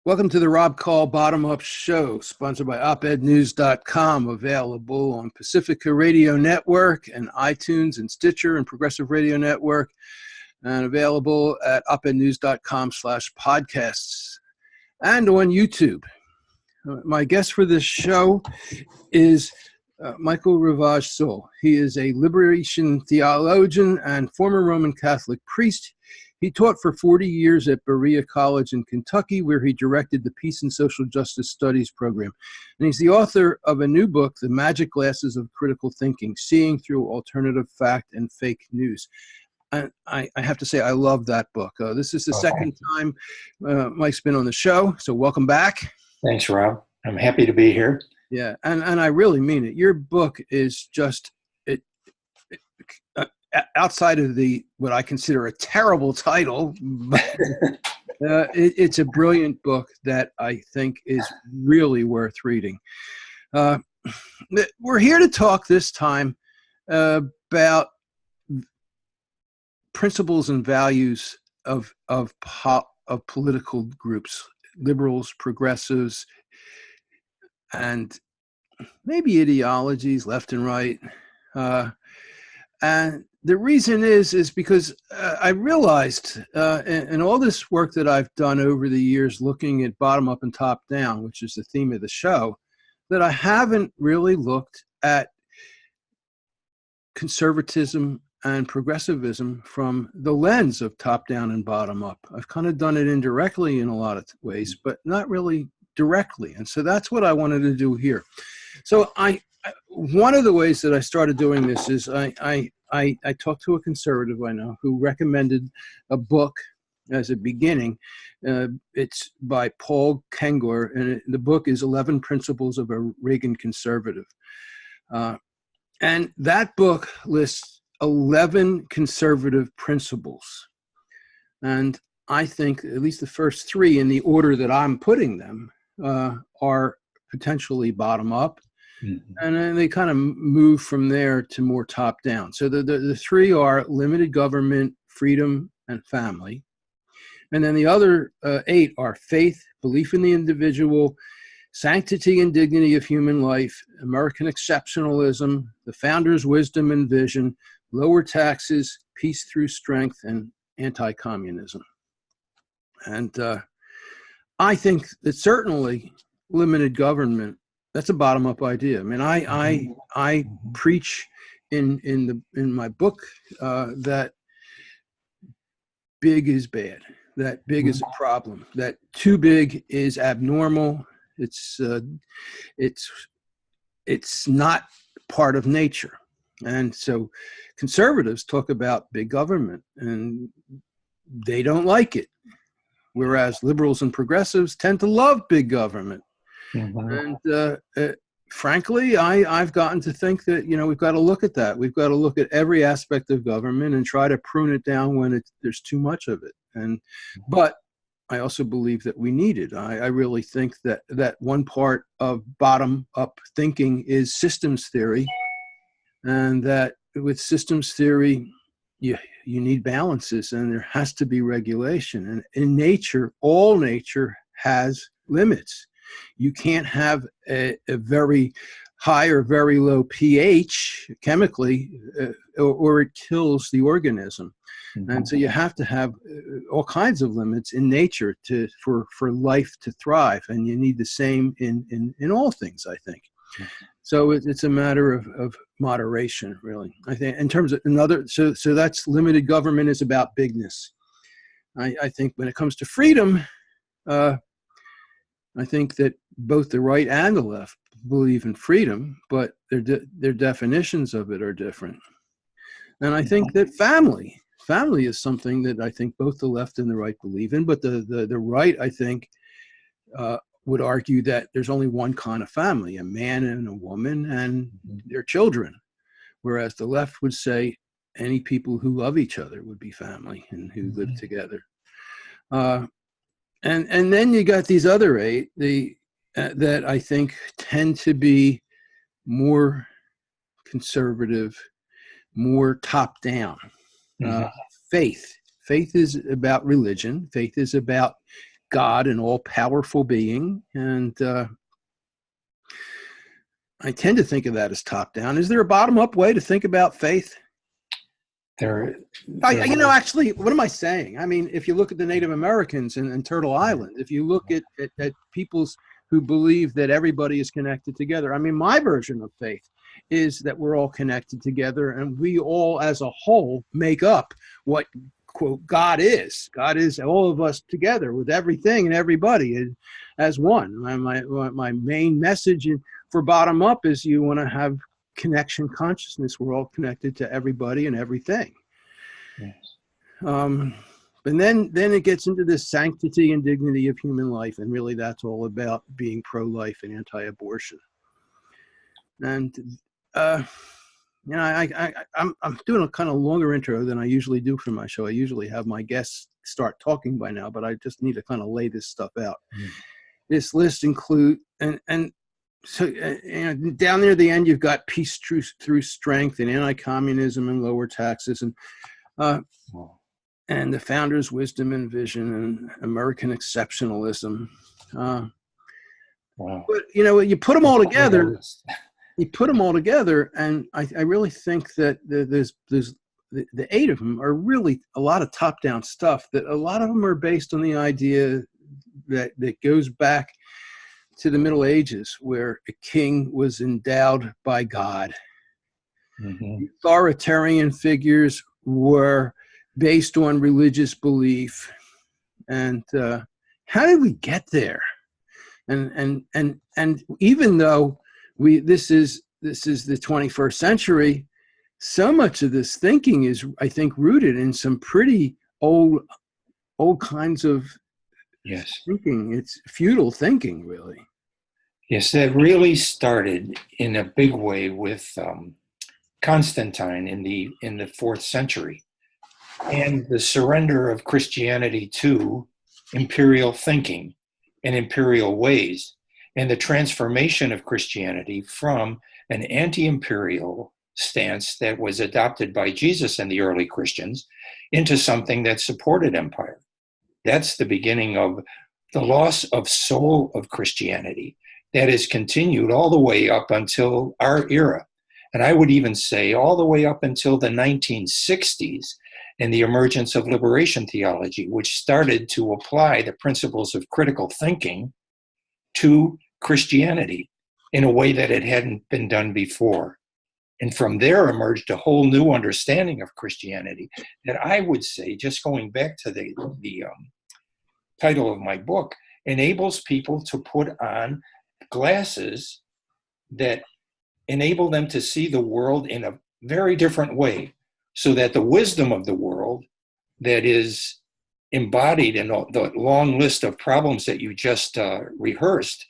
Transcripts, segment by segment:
Welcome to the Rob Call Bottom Up Show, sponsored by opednews.com, available on Pacifica Radio Network and iTunes and Stitcher and Progressive Radio Network, and available at opednews.com/podcasts and on YouTube. My guest for this show is Michael Rivage-Seul. He is a liberation theologian and former Roman Catholic priest. He taught for 40 years at Berea College in Kentucky, where he directed the Peace and Social Justice Studies program. And he's the author of a new book, The Magic Glasses of Critical Thinking, Seeing Through Alternative Fact and Fake News. And I have to say, I love that book. This is the second time Mike's been on the show, so welcome back. Thanks, Rob. I'm happy to be here. Yeah, and I really mean it. Your book is just outside of what I consider a terrible title, it's a brilliant book that I think is really worth reading. We're here to talk this time about principles and values of political groups, liberals, progressives, and maybe ideologies, left and right. And the reason is because I realized in all this work that I've done over the years, looking at bottom up and top down, which is the theme of the show, that I haven't really looked at conservatism and progressivism from the lens of top down and bottom up. I've kind of done it indirectly in a lot of ways, but not really directly. And so that's what I wanted to do here. So one of the ways that I started doing this is I talked to a conservative I know who recommended a book as a beginning. It's by Paul Kengor, and the book is 11 Principles of a Reagan Conservative. And that book lists 11 conservative principles. And I think at least the first three, in the order that I'm putting them, are potentially bottom up. Mm-hmm. And then they kind of move from there to more top down. So the three are limited government, freedom, and family. And then the other 8 are faith, belief in the individual, sanctity and dignity of human life, American exceptionalism, the founder's wisdom and vision, lower taxes, peace through strength, and anti-communism. And I think that certainly limited government, that's a bottom-up idea. I mean, I preach in my book that big is bad, that big is a problem, that too big is abnormal. It's not part of nature. And so conservatives talk about big government, and they don't like it, whereas liberals and progressives tend to love big government. Mm-hmm. And frankly, I've gotten to think that, we've got to look at that. We've got to look at every aspect of government and try to prune it down when there's too much of it. But I also believe that we need it. I really think that one part of bottom-up thinking is systems theory, and that with systems theory, you need balances, and there has to be regulation. And in nature, all nature has limits. You can't have a very high or very low pH chemically, or it kills the organism. Mm-hmm. And so you have to have all kinds of limits in nature for life to thrive. And you need the same in all things, I think. Mm-hmm. So it's a matter of moderation, really. I think in terms of so that's limited government is about bigness. I think when it comes to freedom, I think that both the right and the left believe in freedom, but their definitions of it are different. And I think that family is something that I think both the left and the right believe in, but the right, I think, would argue that there's only one kind of family, a man and a woman and their children, whereas the left would say any people who love each other would be family and who live together. And then you got these other 8 that I think tend to be more conservative, more top down. Faith is about religion. Faith is about God, an all-powerful being, and I tend to think of that as top-down. Is there a bottom-up way to think about faith? Actually, what am I saying? I mean, if you look at the Native Americans in Turtle Island, if you look at peoples who believe that everybody is connected together, I mean, my version of faith is that we're all connected together and we all as a whole make up what, quote, God is. God is all of us together with everything and everybody as one. My main message for bottom up is you want to have connection consciousness. We're all connected to everybody and everything. Yes. And then it gets into this sanctity and dignity of human life, and really that's all about being pro-life and anti-abortion. And I'm doing a kind of longer intro than I usually do for my show. I usually have my guests start talking by now, but I just need to kind of lay this stuff out. This list includes so down near the end, you've got peace through strength and anti-communism and lower taxes and the founder's wisdom and vision and American exceptionalism. But you put them all together. You put them all together, and I really think that there's the 8 of them are really a lot of top-down stuff. That a lot of them are based on the idea that goes back to the Middle Ages, where a king was endowed by God. Mm-hmm. Authoritarian figures were based on religious belief, and how did we get there? And even though this is the 21st century, so much of this thinking is, I think, rooted in some pretty old kinds of thinking. It's feudal thinking, really. Yes, that really started in a big way with Constantine in the 4th century, and the surrender of Christianity to imperial thinking and imperial ways, and the transformation of Christianity from an anti-imperial stance that was adopted by Jesus and the early Christians into something that supported empire. That's the beginning of the loss of soul of Christianity that has continued all the way up until our era. And I would even say all the way up until the 1960s and the emergence of liberation theology, which started to apply the principles of critical thinking to Christianity in a way that it hadn't been done before. And from there emerged a whole new understanding of Christianity that I would say, just going back to the title of my book, enables people to put on glasses that enable them to see the world in a very different way, so that the wisdom of the world that is embodied in the long list of problems that you just rehearsed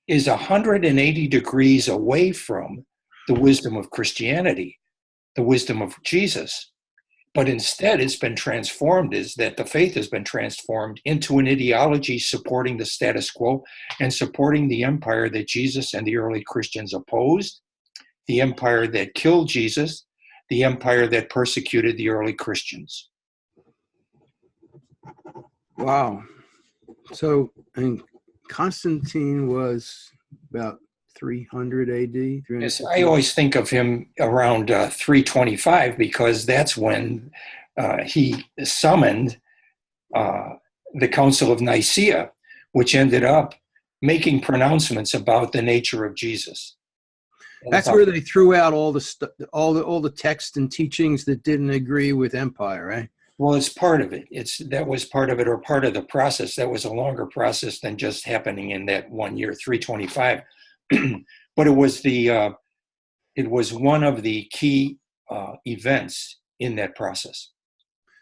is 180 degrees away from the wisdom of Christianity, the wisdom of Jesus. But instead, it's been transformed, is that the faith has been transformed into an ideology supporting the status quo and supporting the empire that Jesus and the early Christians opposed, the empire that killed Jesus, the empire that persecuted the early Christians. Wow. So, and Constantine was about 300 AD? Yes, I always think of him around 325 because that's when he summoned the Council of Nicaea, which ended up making pronouncements about the nature of Jesus. That's where they threw out all the texts and teachings that didn't agree with empire, right? Well, it's part of it. That was part of it, or part of the process. That was a longer process than just happening in that 1 year, 325. But it was one of the key events in that process.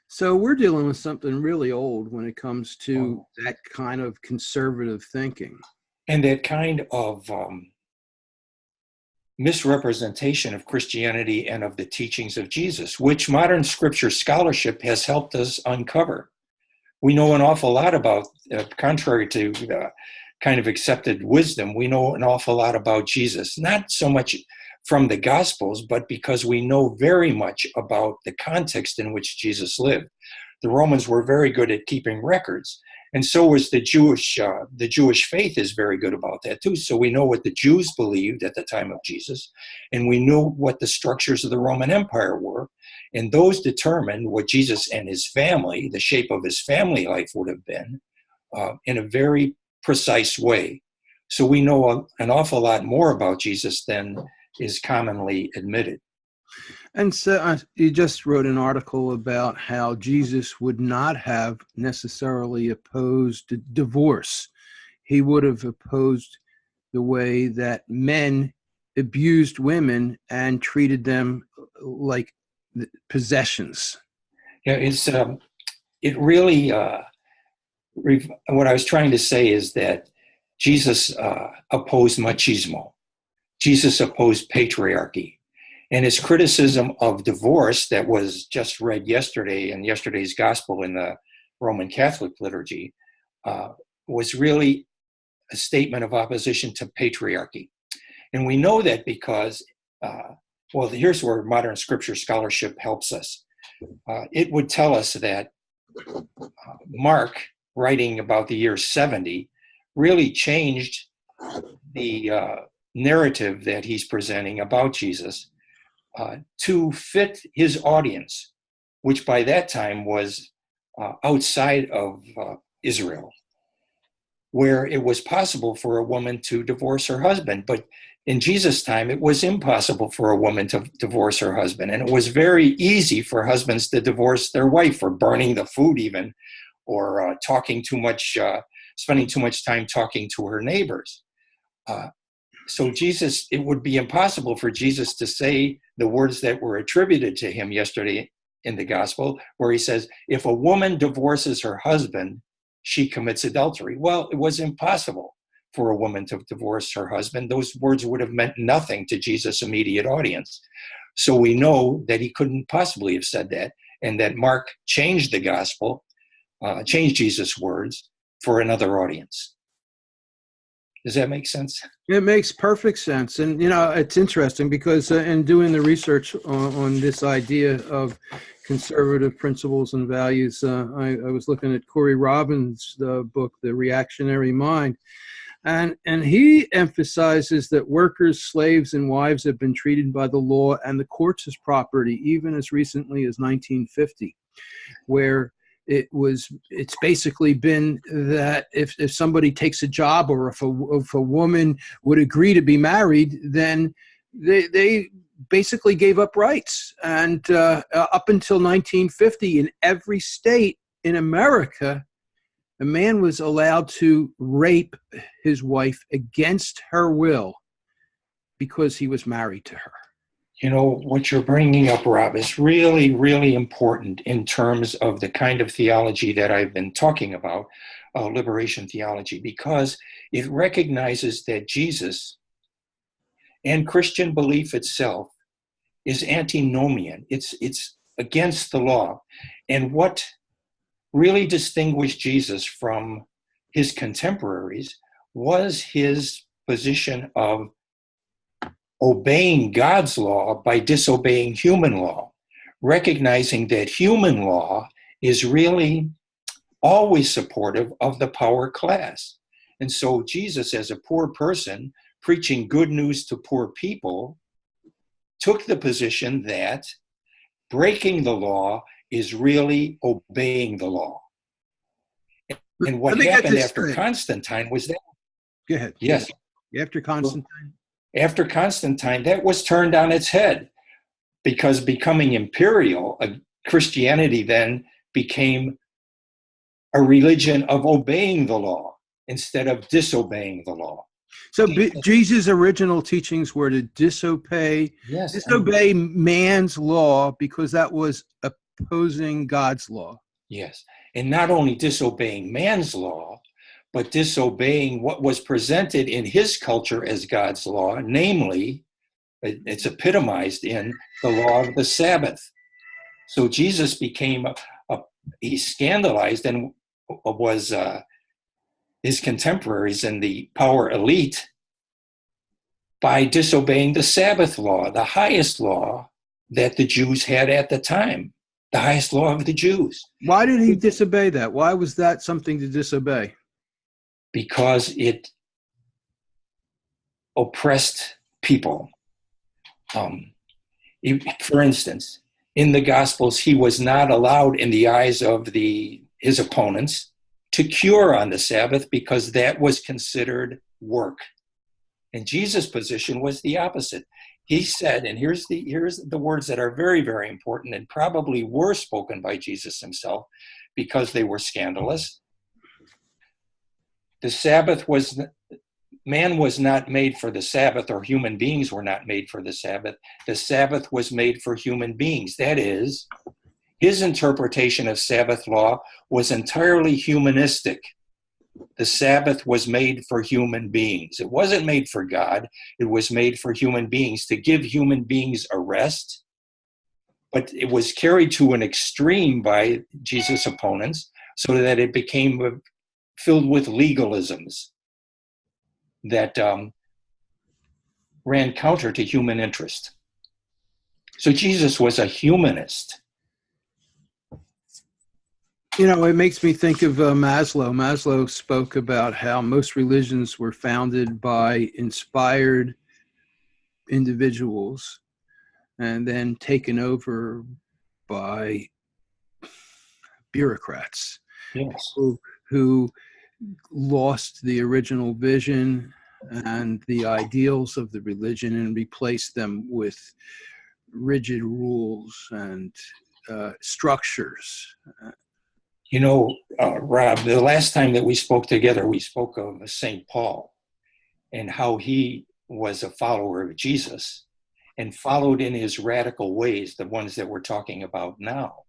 So we're dealing with something really old when it comes to that kind of conservative thinking. And that kind of misrepresentation of Christianity and of the teachings of Jesus, which modern scripture scholarship has helped us uncover. We know an awful lot about, contrary to kind of accepted wisdom, we know an awful lot about Jesus, not so much from the Gospels, but because we know very much about the context in which Jesus lived. The Romans were very good at keeping records. And so was the Jewish faith is very good about that too. So we know what the Jews believed at the time of Jesus, and we knew what the structures of the Roman Empire were. And those determined what Jesus and his family, the shape of his family life would have been in a very precise way. So we know an awful lot more about Jesus than is commonly admitted. And so you just wrote an article about how Jesus would not have necessarily opposed divorce. He would have opposed the way that men abused women and treated them like possessions. Yeah, it really, what I was trying to say is that Jesus opposed machismo. Jesus opposed patriarchy. And his criticism of divorce that was just read yesterday in yesterday's gospel in the Roman Catholic liturgy was really a statement of opposition to patriarchy. And we know that because, well, here's where modern scripture scholarship helps us. It would tell us that Mark, writing about the year 70, really changed the narrative that he's presenting about Jesus to fit his audience, which by that time was outside of Israel, where it was possible for a woman to divorce her husband. But in Jesus' time, it was impossible for a woman to divorce her husband. And it was very easy for husbands to divorce their wife for burning the food even, or talking too much, spending too much time talking to her neighbors. So Jesus, it would be impossible for Jesus to say the words that were attributed to him yesterday in the gospel, where he says, if a woman divorces her husband, she commits adultery. Well, it was impossible for a woman to divorce her husband. Those words would have meant nothing to Jesus' immediate audience. So we know that he couldn't possibly have said that, and that Mark changed the gospel, changed Jesus' words for another audience. Does that make sense? It makes perfect sense. And, you know, it's interesting because in doing the research on this idea of conservative principles and values, I was looking at Corey Robbins' book, The Reactionary Mind. And he emphasizes that workers, slaves, and wives have been treated by the law and the courts as property, even as recently as 1950, where it's basically been that if somebody takes a job, or if a woman would agree to be married, then they basically gave up rights. And up until 1950, in every state in America, a man was allowed to rape his wife against her will because he was married to her. You know, what you're bringing up, Rob, is really, really important in terms of the kind of theology that I've been talking about, liberation theology, because it recognizes that Jesus and Christian belief itself is antinomian. It's against the law. And what really distinguished Jesus from his contemporaries was his position of obeying God's law by disobeying human law, recognizing that human law is really always supportive of the power class. And so Jesus, as a poor person preaching good news to poor people, took the position that breaking the law is really obeying the law. And what happened after Constantine was that. Go ahead. Yes. After Constantine? After Constantine, that was turned on its head, because becoming imperial, Christianity then became a religion of obeying the law instead of disobeying the law. So Jesus' original teachings were to disobey man's law because that was opposing God's law. Yes. And not only disobeying man's law, but disobeying what was presented in his culture as God's law, namely, it's epitomized in the law of the Sabbath. So Jesus became, he scandalized and was his contemporaries in the power elite by disobeying the Sabbath law, the highest law that the Jews had at the time. the highest law of the Jews. Why did he disobey that? Why was that something to disobey? Because it oppressed people. For instance, in the Gospels, he was not allowed, in the eyes of his opponents, to cure on the Sabbath because that was considered work. And Jesus' position was the opposite. He said, and here's the words that are very, very important and probably were spoken by Jesus himself because they were scandalous. The Sabbath man was not made for the Sabbath, or human beings were not made for the Sabbath. The Sabbath was made for human beings. That is, his interpretation of Sabbath law was entirely humanistic. The Sabbath was made for human beings. It wasn't made for God. It was made for human beings, to give human beings a rest. But it was carried to an extreme by Jesus' opponents so that it became filled with legalisms that ran counter to human interest. So Jesus was a humanist. You know, it makes me think of Maslow. Maslow spoke about how most religions were founded by inspired individuals and then taken over by bureaucrats. Yes. Who lost the original vision and the ideals of the religion and replaced them with rigid rules and structures. You know, Rob, the last time that we spoke together, we spoke of St. Paul and how he was a follower of Jesus and followed in his radical ways, the ones that we're talking about now.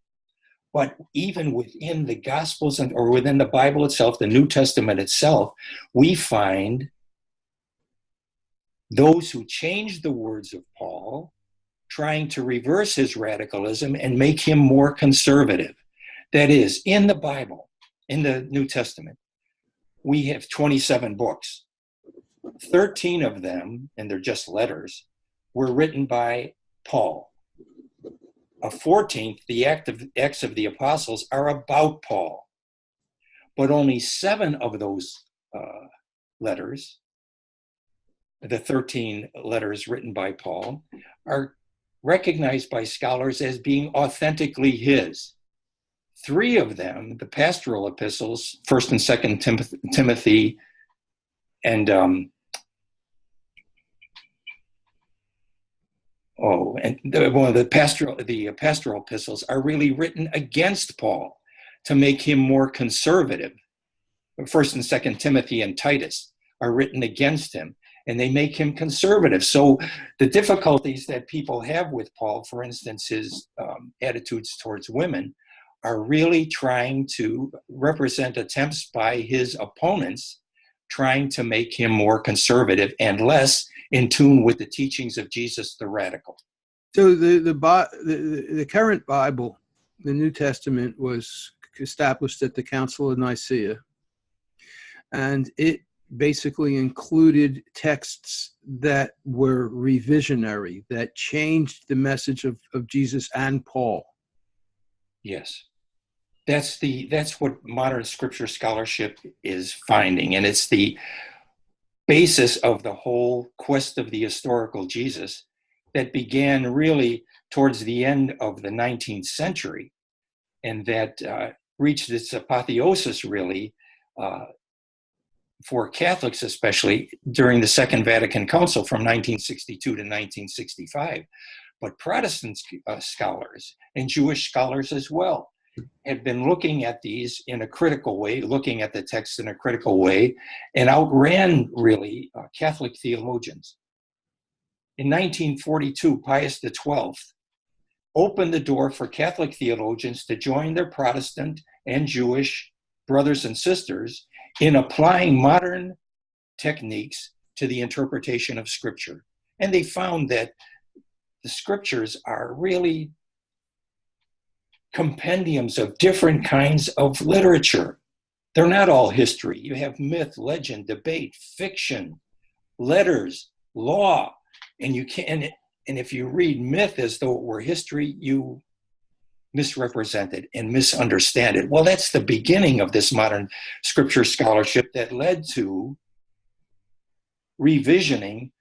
But even within the Gospels or within the Bible itself, the New Testament itself, we find those who changed the words of Paul trying to reverse his radicalism and make him more conservative. That is, in the Bible, in the New Testament, we have 27 books. 13 of them, and they're just letters, were written by Paul. A 14th, the Acts of the Apostles, are about Paul. But only 7 of those letters, the 13 letters written by Paul, are recognized by scholars as being authentically his. 3 of them, the pastoral epistles, 1st and 2nd Timothy, and the pastoral epistles are really written against Paul to make him more conservative. 1st and 2nd Timothy and Titus are written against him, and they make him conservative. So the difficulties that people have with Paul, for instance, his attitudes towards women, are really trying to represent attempts by his opponents trying to make him more conservative and less in tune with the teachings of Jesus the radical. So the current Bible, the New Testament, was established at the Council of Nicaea, and it basically included texts that were revisionary, that changed the message of Jesus and Paul. Yes. That's what modern scripture scholarship is finding, and it's the basis of the whole quest of the historical Jesus that began really towards the end of the 19th century, and that reached its apotheosis really for Catholics especially during the Second Vatican Council from 1962 to 1965. But Protestant scholars and Jewish scholars as well had been looking at these in a critical way, looking at the text in a critical way, and outran really Catholic theologians. In 1942, Pius XII opened the door for Catholic theologians to join their Protestant and Jewish brothers and sisters in applying modern techniques to the interpretation of Scripture. And they found that the Scriptures are really compendiums of different kinds of literature. They're not all history. You have myth, legend, debate, fiction, letters, law, and you can. And if you read myth as though it were history, you misrepresented and misunderstood. Well, that's the beginning of this modern scripture scholarship that led to revisioning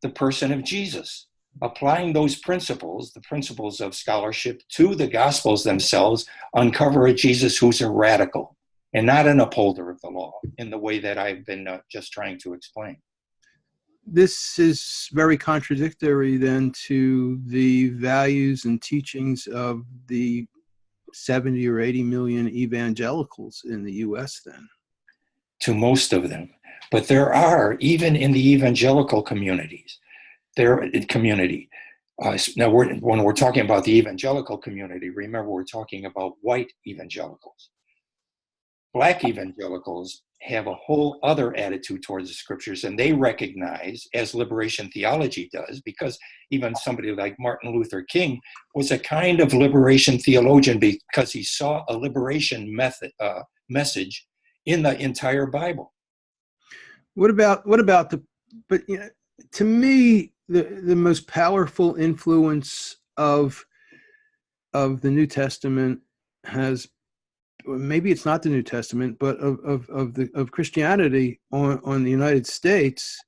the person of Jesus, applying those principles, the principles of scholarship, to the Gospels themselves, uncover a Jesus who's a radical and not an upholder of the law in the way that I've been just trying to explain. This is very contradictory then to the values and teachings of the 70 or 80 million evangelicals in the U.S. then. To most of them. But there are, even in the evangelical communities, now when we're talking about the evangelical community, remember we're talking about white evangelicals. Black evangelicals have a whole other attitude towards the scriptures, and they recognize, as liberation theology does, because even somebody like Martin Luther King was a kind of liberation theologian because he saw a liberation message in the entire Bible. But you know, to me, the most powerful influence of the New Testament has, maybe it's not the New Testament, but of Christianity on the United States,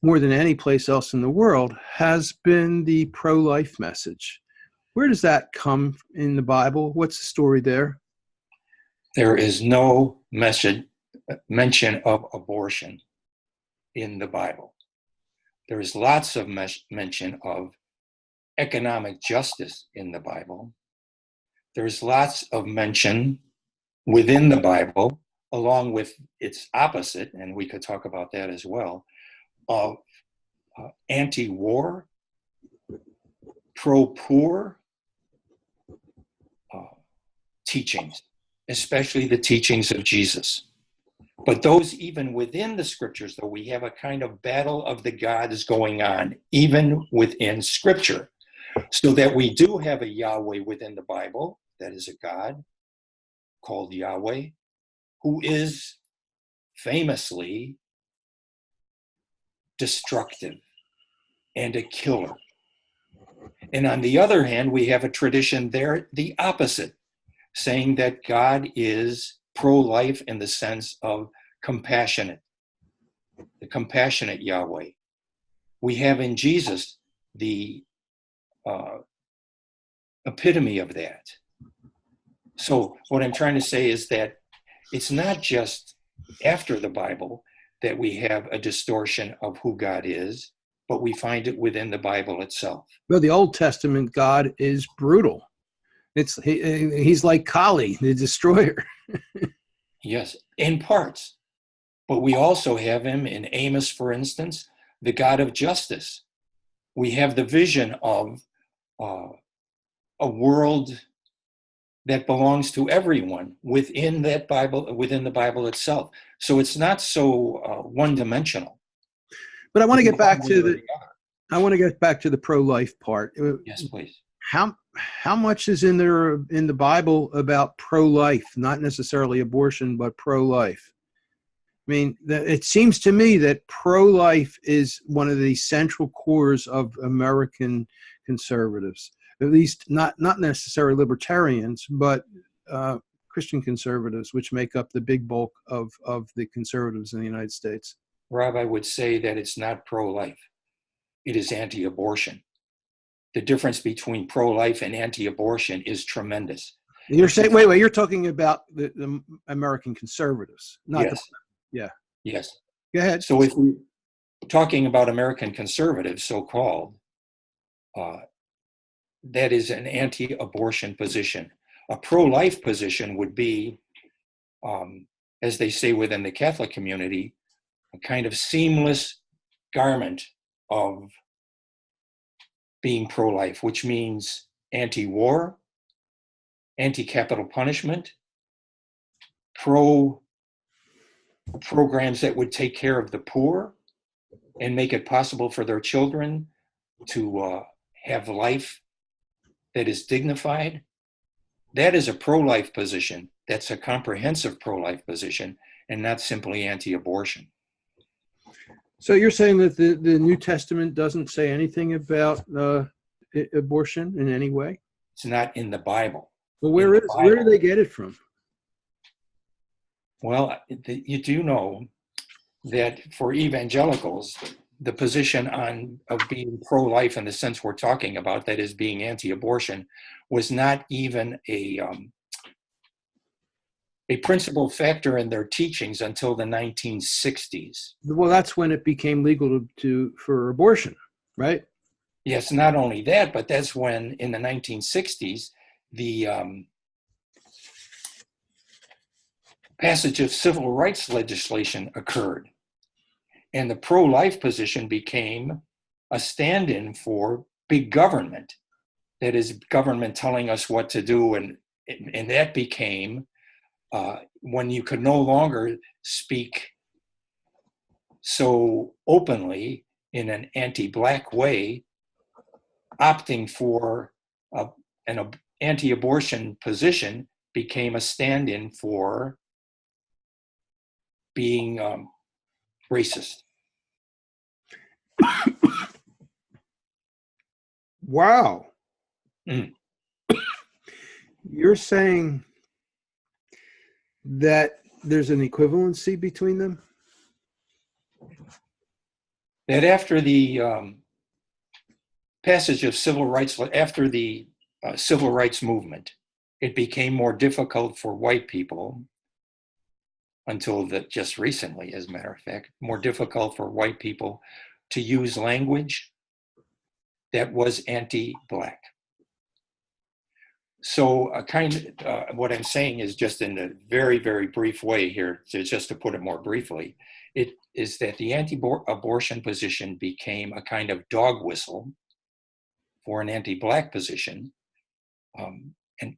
more than any place else in the world, has been the pro-life message. Where does that come in the Bible? What's the story there? There is no mention of abortion in the Bible. There is lots of mention of economic justice in the Bible. There's lots of mention within the Bible, along with its opposite, and we could talk about that as well, of anti-war, pro-poor teachings, especially the teachings of Jesus. But those, even within the scriptures, though, we have a kind of battle of the gods going on, even within scripture, so that we do have a Yahweh within the Bible, that is a God called Yahweh, who is famously destructive and a killer. And on the other hand, we have a tradition there, the opposite, saying that God is pro-life in the sense of compassionate, the compassionate Yahweh. We have in Jesus the epitome of that. So what I'm trying to say is that it's not just after the Bible that we have a distortion of who God is, but we find it within the Bible itself. Well, the Old Testament God is brutal. He's like Kali, the destroyer. Yes, in parts. But we also have him in Amos, for instance, the God of justice. We have the vision of a world that belongs to everyone within that Bible, within the Bible itself. So it's not so one-dimensional. But I want to get back to the pro-life part. Yes, please. How much is in there in the Bible about pro-life, not necessarily abortion, but pro-life? I mean, it seems to me that pro-life is one of the central cores of American conservatives, at least not necessarily libertarians, but Christian conservatives, which make up the big bulk of the conservatives in the United States. Rob, I would say that it's not pro-life. It is anti-abortion. The difference between pro-life and anti-abortion is tremendous. You're saying, wait, you're talking about the American conservatives, not yes. Yes. Go ahead. So if we're talking about American conservatives, so-called, that is an anti-abortion position. A pro-life position would be, as they say within the Catholic community, a kind of seamless garment of being pro-life, which means anti-war, anti-capital punishment, programs that would take care of the poor and make it possible for their children to have life that is dignified. That is a pro-life position. That's a comprehensive pro-life position and not simply anti-abortion. So you're saying that the New Testament doesn't say anything about abortion in any way? It's not in the Bible. Well, in the where do Bible. they get it from? Well, you do know that for evangelicals, the position of being pro-life in the sense we're talking about, that is being anti-abortion, was not even a principal factor in their teachings until the 1960s. Well, that's when it became legal for abortion, right? Yes, not only that, but that's when in the 1960s, the passage of civil rights legislation occurred. And the pro-life position became a stand-in for big government. That is, government telling us what to do. And that became when you could no longer speak so openly in an anti-Black way, opting for an anti-abortion position became a stand-in for being racist. Wow. Mm. You're saying that there's an equivalency between them? That after the passage of civil rights, after the civil rights movement, it became more difficult for white people, until just recently, as a matter of fact, more difficult for white people to use language that was anti-Black. So what I'm saying is, just in a very, very brief way here, just to put it more briefly, it is that the anti-abortion position became a kind of dog whistle for an anti-Black position, and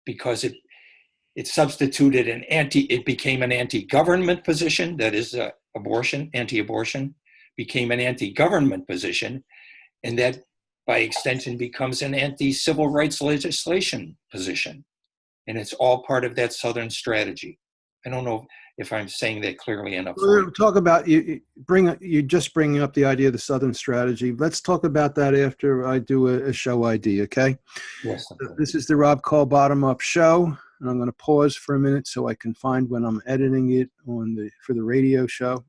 because it substituted it became an anti-government position, that is anti-abortion, became an anti-government position, and that by extension becomes an anti-civil rights legislation position. And it's all part of that Southern strategy. I don't know if I'm saying that clearly enough. We'll talk about you just bringing up the idea of the Southern strategy. Let's talk about that after I do a show ID, okay? Yes. This is the Rob Call Bottom Up Show, and I'm going to pause for a minute so I can find when I'm editing it for the radio show.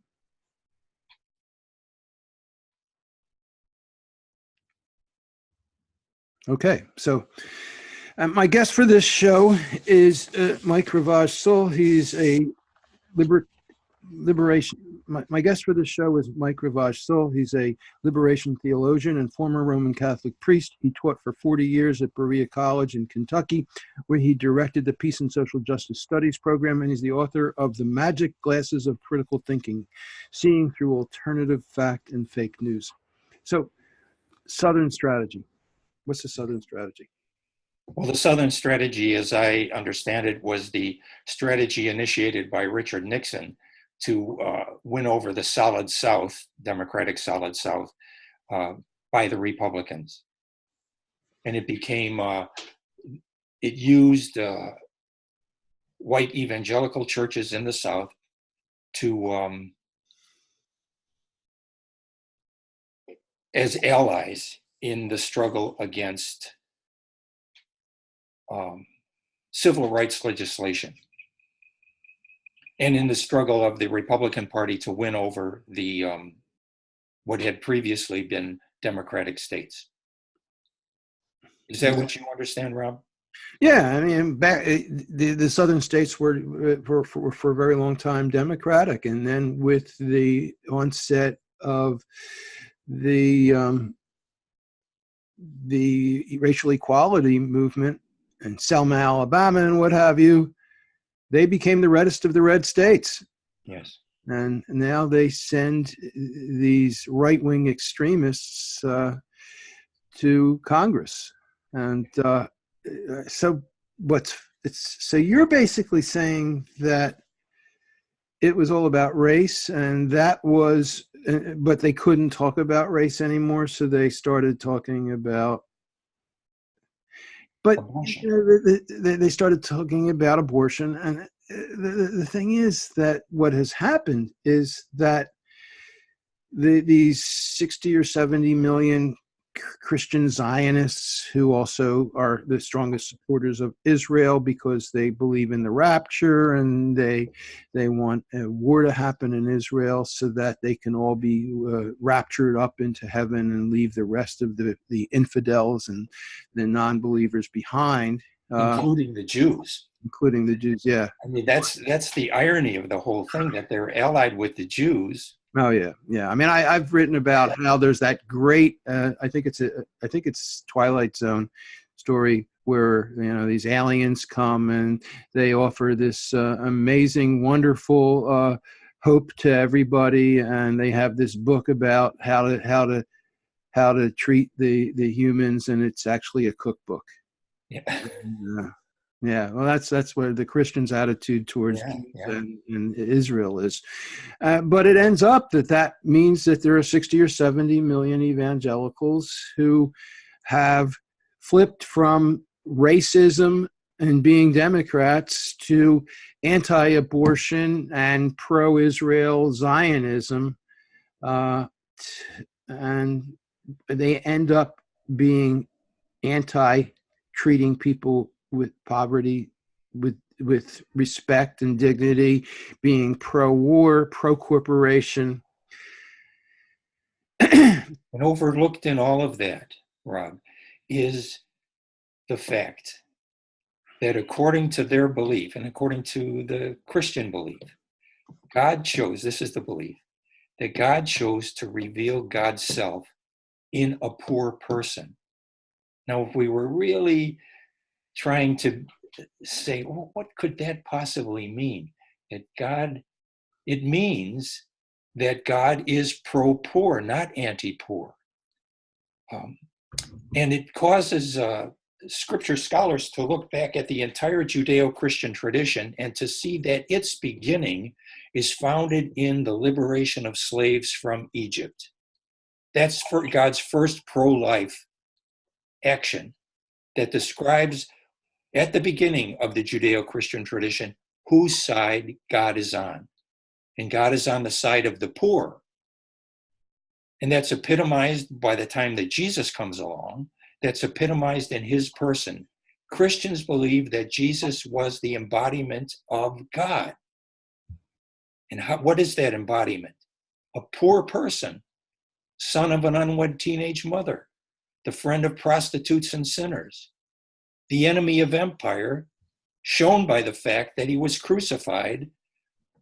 Okay, so my guest for this show is Mike Rivage-Seul. He's a liberation. My guest for this show is Mike Rivage-Seul. He's a liberation theologian and former Roman Catholic priest. He taught for 40 years at Berea College in Kentucky, where he directed the Peace and Social Justice Studies program, and he's the author of The Magic Glasses of Critical Thinking, Seeing Through Alternative Fact and Fake News. So, Southern strategy. What's the Southern strategy? Well, the Southern strategy, as I understand it, was the strategy initiated by Richard Nixon to win over the Solid South, Democratic Solid South, by the Republicans. And it became, it used white evangelical churches in the South to, as allies in the struggle against civil rights legislation, and in the struggle of the Republican Party to win over the what had previously been Democratic states. Is that what you understand, Rob? Yeah, I mean, back the southern states were for a very long time Democratic, and then with the onset of the racial equality movement in Selma, Alabama, and what have you, they became the reddest of the red states. Yes. And now they send these right-wing extremists to Congress. And so you're basically saying that it was all about race, and but they couldn't talk about race anymore, so they started talking about. But they started talking about abortion, and the thing is that what has happened is that these 60 or 70 million Christian Zionists who also are the strongest supporters of Israel because they believe in the rapture, and they want a war to happen in Israel so that they can all be raptured up into heaven and leave the rest of the infidels and the non-believers behind, including the Jews. Including the Jews, yeah. I mean, that's the irony of the whole thing, that they're allied with the Jews. Oh yeah, yeah. I mean, I've written about how there's that great, I think it's Twilight Zone story where these aliens come and they offer this amazing, wonderful hope to everybody, and they have this book about how to treat the humans, and it's actually a cookbook. Yeah. Yeah, well, that's where the Christians' attitude towards Jews and Israel is. But it ends up that means that there are 60 or 70 million evangelicals who have flipped from racism and being Democrats to anti-abortion and pro-Israel Zionism. And they end up being anti-treating people with poverty, with respect and dignity, being pro-war, pro-corporation. And overlooked in all of that, Rob, is the fact that according to their belief and according to the Christian belief, God chose, this is the belief, that God chose to reveal God's self in a poor person. Now, if we were really trying to say, well, what could that possibly mean? It means that God is pro-poor, not anti-poor. And it causes scripture scholars to look back at the entire Judeo-Christian tradition and to see that its beginning is founded in the liberation of slaves from Egypt. That's for God's first pro-life action that describes at the beginning of the Judeo-Christian tradition whose side God is on. And God is on the side of the poor. And that's epitomized by the time that Jesus comes along. That's epitomized in his person. Christians believe that Jesus was the embodiment of God. And what is that embodiment? A poor person, son of an unwed teenage mother, the friend of prostitutes and sinners, the enemy of empire, shown by the fact that he was crucified,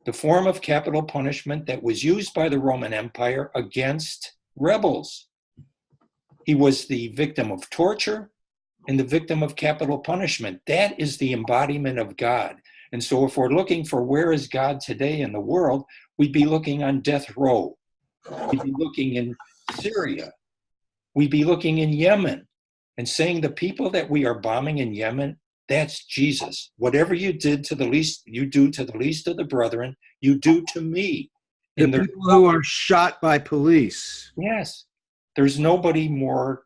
the form of capital punishment that was used by the Roman Empire against rebels. He was the victim of torture and the victim of capital punishment. That is the embodiment of God. And so if we're looking for where is God today in the world, we'd be looking on death row. We'd be looking in Syria. We'd be looking in Yemen and saying the people that we are bombing in Yemen, that's Jesus. Whatever you did to the least, you do to the least of the brethren, you do to me. The people who are shot by police. Yes. There's nobody more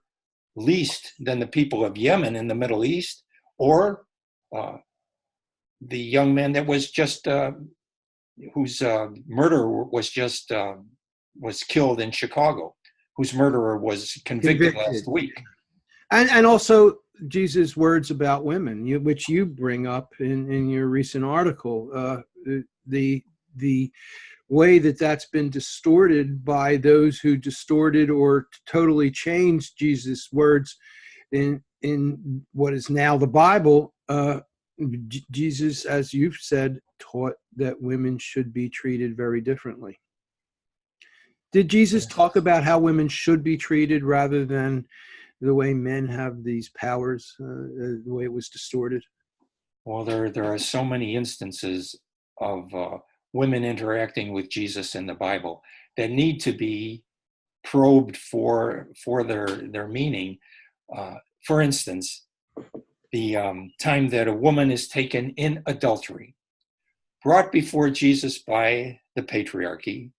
least than the people of Yemen in the Middle East, or the young man that was just, whose murderer was killed in Chicago, whose murderer was convicted last week. And also Jesus' words about women, which you bring up in your recent article, the way that's been distorted by those who distorted or totally changed Jesus' words in what is now the Bible. Jesus, as you've said, taught that women should be treated very differently. Did Jesus talk about how women should be treated rather than the way men have these powers, the way it was distorted? Well, there are so many instances of women interacting with Jesus in the Bible that need to be probed for their meaning. For instance, the time that a woman is taken in adultery, brought before Jesus by the patriarchy,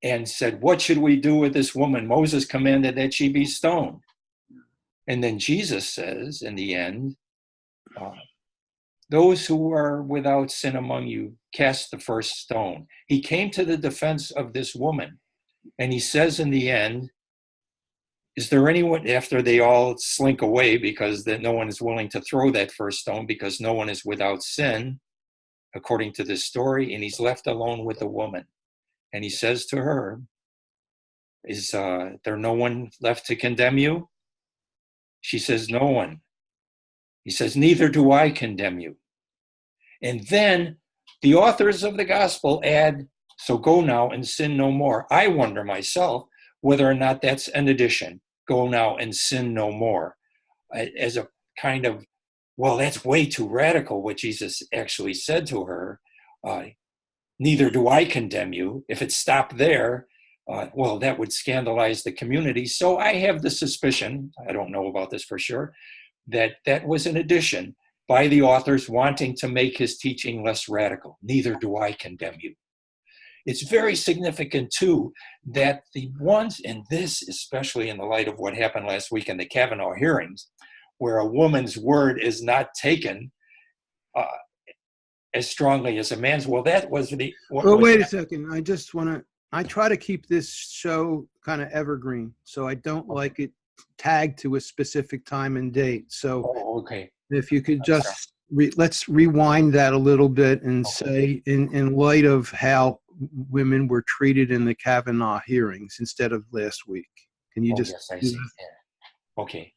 and said, "What should we do with this woman? Moses commanded that she be stoned." And then Jesus says, in the end, "Those who are without sin among you, cast the first stone." He came to the defense of this woman. And he says in the end, is there anyone, after they all slink away because that no one is willing to throw that first stone because no one is without sin, according to this story, and he's left alone with the woman. And he says to her, is there no one left to condemn you? She says, no one. He says, neither do I condemn you. And then the authors of the gospel add, so go now and sin no more. I wonder myself whether or not that's an addition, go now and sin no more, as a kind of, well, that's way too radical what Jesus actually said to her. Neither do I condemn you. If it stopped there, well, that would scandalize the community. So I have the suspicion, I don't know about this for sure, that that was an addition by the authors wanting to make his teaching less radical. Neither do I condemn you. It's very significant, too, that the ones, and this especially in the light of what happened last week in the Kavanaugh hearings, where a woman's word is not taken as strongly as a man's. Well, that was the... Wait a second. I just want to... I try to keep this show kind of evergreen, so I don't like it tagged to a specific time and date. So okay. If you could just... let's rewind that a little bit and say, in light of how women were treated in the Kavanaugh hearings instead of last week. Can you just... Yes, I see. Yeah. Okay.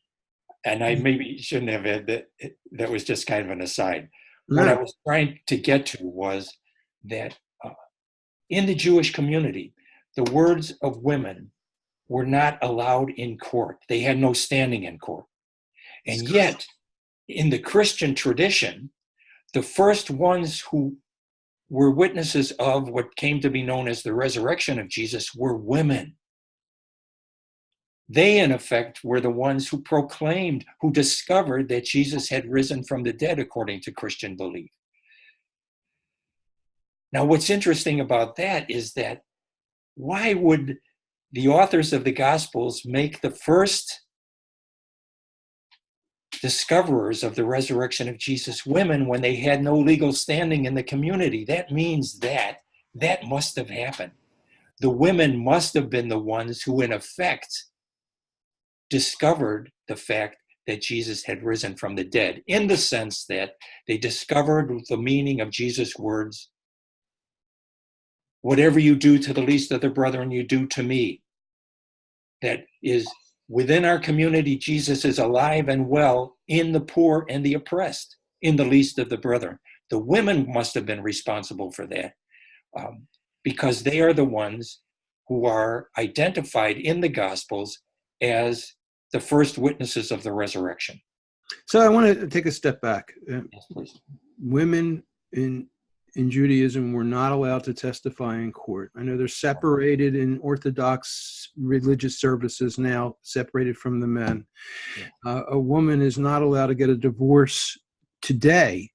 And I maybe shouldn't have had that. That was just kind of an aside. What I was trying to get to was that in the Jewish community, the words of women were not allowed in court. They had no standing in court. And yet, in the Christian tradition, the first ones who were witnesses of what came to be known as the resurrection of Jesus were women. They, in effect, were the ones who proclaimed, who discovered that Jesus had risen from the dead, according to Christian belief. Now, what's interesting about that is that why would the authors of the Gospels make the first discoverers of the resurrection of Jesus women when they had no legal standing in the community? That means that must have happened. The women must have been the ones who, in effect, discovered the fact that Jesus had risen from the dead, in the sense that they discovered the meaning of Jesus' words, whatever you do to the least of the brethren, you do to me. That is, within our community, Jesus is alive and well in the poor and the oppressed, in the least of the brethren. The women must have been responsible for that because they are the ones who are identified in the Gospels as the first witnesses of the resurrection. So I want to take a step back. Yes, please. Women in Judaism were not allowed to testify in court. I know they're separated in Orthodox religious services now, separated from the men. A woman is not allowed to get a divorce today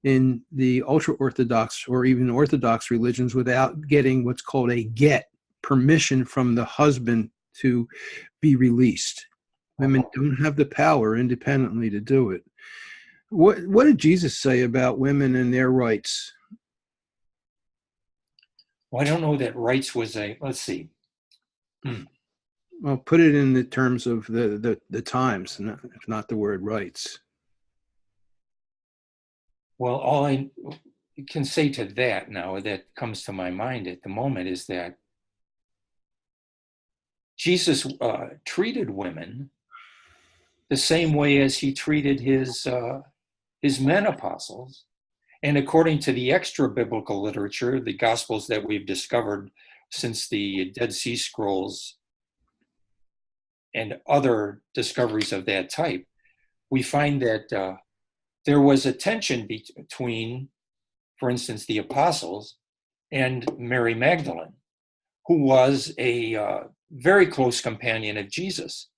in the ultra-Orthodox or even Orthodox religions without getting what's called a get, permission from the husband to be released. Women don't have the power independently to do it. What did Jesus say about women and their rights? Well, I don't know that rights was a, let's see. Well, put it in the terms of the times, if not the word rights. Well, all I can say to that now that comes to my mind at the moment is that Jesus treated women the same way as he treated his men apostles. And according to the extra biblical literature, the Gospels that we've discovered since the Dead Sea Scrolls and other discoveries of that type, we find that there was a tension between, for instance, the apostles and Mary Magdalene, who was a very close companion of Jesus.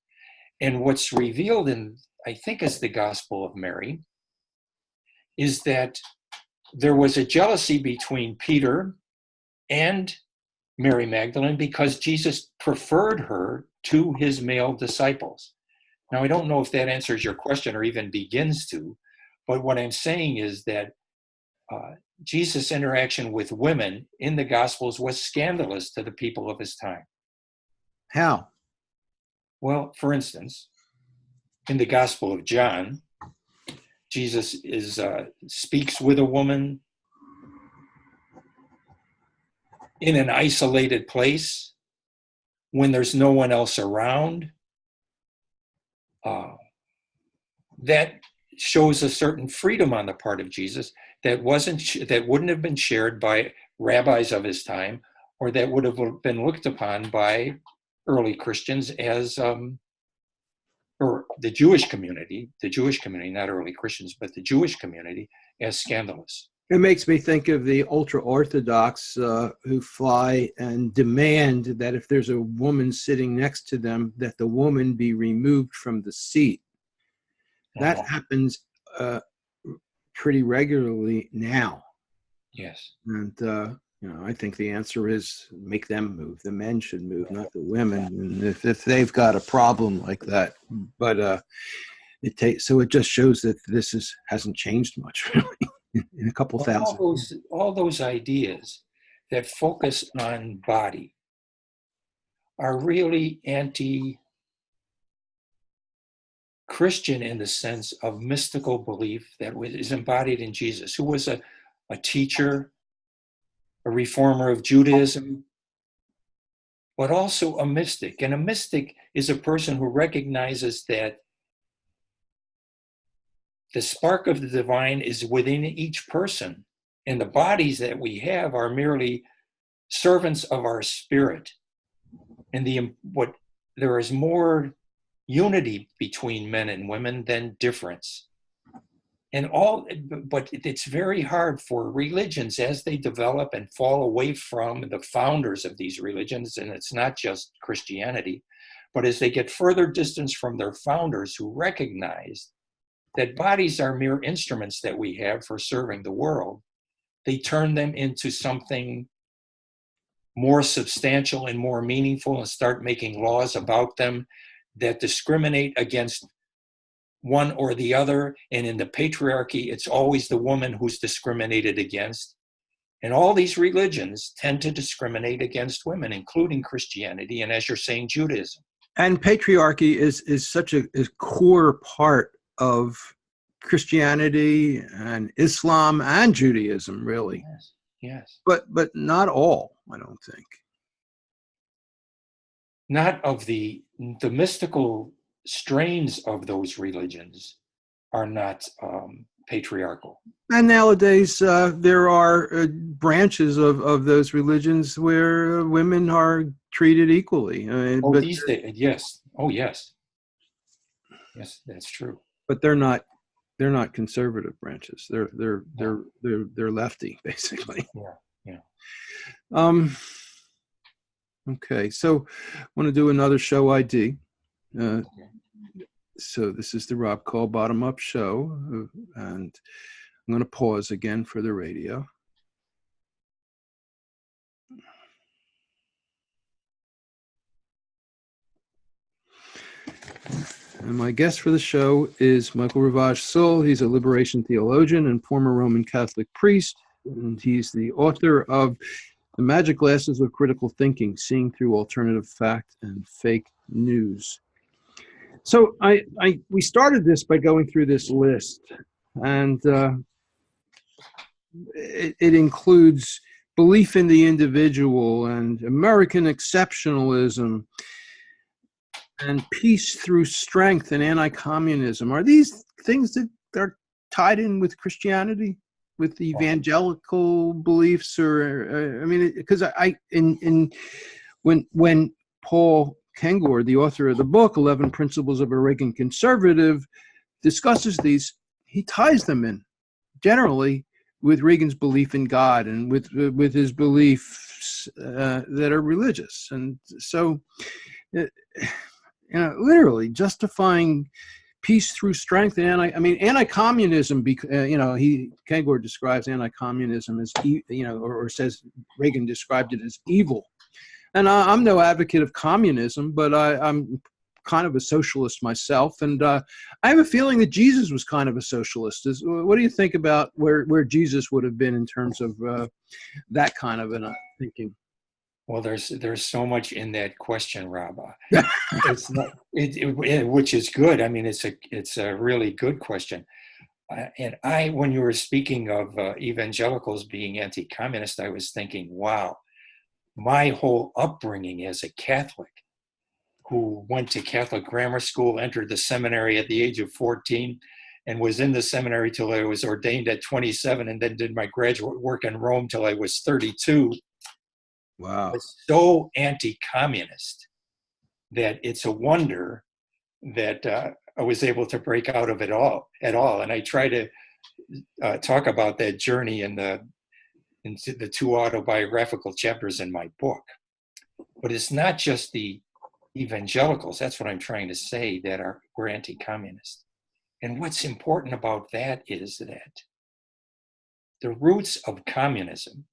And what's revealed in, I think, is the Gospel of Mary, is that there was a jealousy between Peter and Mary Magdalene because Jesus preferred her to his male disciples. Now, I don't know if that answers your question or even begins to, but what I'm saying is that Jesus' interaction with women in the Gospels was scandalous to the people of his time. How? Well, for instance, in the Gospel of John, Jesus speaks with a woman in an isolated place when there's no one else around. That shows a certain freedom on the part of Jesus that wouldn't have been shared by rabbis of his time, or that would have been looked upon by early Christians as, or the Jewish community, not early Christians, but the Jewish community, as scandalous. It makes me think of the ultra-Orthodox who fly and demand that if there's a woman sitting next to them, that the woman be removed from the seat. That happens pretty regularly now. Yes. And, I think the answer is make them move. The men should move, not the women. And if they've got a problem like that. But so it just shows that this hasn't changed much, really, in a couple thousand. All those ideas that focus on body are really anti-Christian in the sense of mystical belief that is embodied in Jesus, who was a teacher, a reformer of Judaism, but also a mystic. And a mystic is a person who recognizes that the spark of the divine is within each person, and the bodies that we have are merely servants of our spirit. And there is more unity between men and women than difference. But it's very hard for religions as they develop and fall away from the founders of these religions, and it's not just Christianity, but as they get further distance from their founders who recognize that bodies are mere instruments that we have for serving the world, they turn them into something more substantial and more meaningful and start making laws about them that discriminate against one or the other. And in the patriarchy, it's always the woman who's discriminated against. And all these religions tend to discriminate against women, including Christianity, and as you're saying, Judaism. And patriarchy is such a core part of Christianity and Islam and Judaism, really. Yes. But not all, I don't think. Not of the mystical strains of those religions are not patriarchal. And nowadays, there are branches of those religions where women are treated equally. These days, yes. Oh, yes. Yes, that's true. But they're not conservative branches. They're lefty, basically. Yeah. Okay, so I want to do another show ID. So this is the Rob Call Bottom Up Show, and I'm going to pause again for the radio. And my guest for the show is Michael Rivage-Seul. He's a liberation theologian and former Roman Catholic priest, and he's the author of The Magic Glasses of Critical Thinking, Seeing Through Alternative Fact and Fake News. So we started this by going through this list, and it includes belief in the individual and American exceptionalism and peace through strength and anti-communism. Are these things that are tied in with Christianity, with the evangelical beliefs, or I mean, because when Paul Kengor, the author of the book 11 Principles of a Reagan Conservative, discusses these, he ties them in generally with Reagan's belief in God and with his beliefs that are religious. And so, literally justifying peace through strength and anti-communism. Kengor describes anti-communism as or says Reagan described it as evil. And I'm no advocate of communism, but I'm kind of a socialist myself, and I have a feeling that Jesus was kind of a socialist. What do you think about where Jesus would have been in terms of that kind of thinking? Well, there's so much in that question, Rob. It's not, which is good. I mean, it's a really good question. And when you were speaking of evangelicals being anti-communist, I was thinking, wow, my whole upbringing as a Catholic, who went to Catholic grammar school, entered the seminary at the age of 14, and was in the seminary till I was ordained at 27, and then did my graduate work in Rome till I was 32. Wow. Was so anti-communist that it's a wonder that I was able to break out of it all at all. And I try to talk about that journey into the two autobiographical chapters in my book. But it's not just the evangelicals, that's what I'm trying to say, that were anti-communist. And what's important about that is that the roots of communism,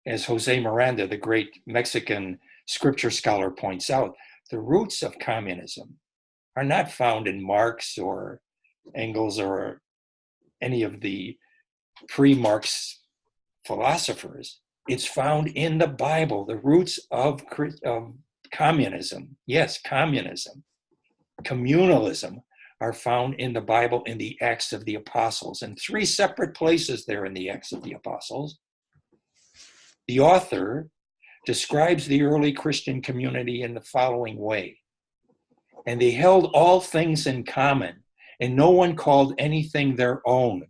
as Jose Miranda, the great Mexican scripture scholar, points out, the roots of communism are not found in Marx or Engels or any of the pre-Marx philosophers. It's found in the Bible, the roots of communism. Yes, communism. Communalism are found in the Bible in the Acts of the Apostles. In 3 separate places there in the Acts of the Apostles, the author describes the early Christian community in the following way. And they held all things in common, and no one called anything their own,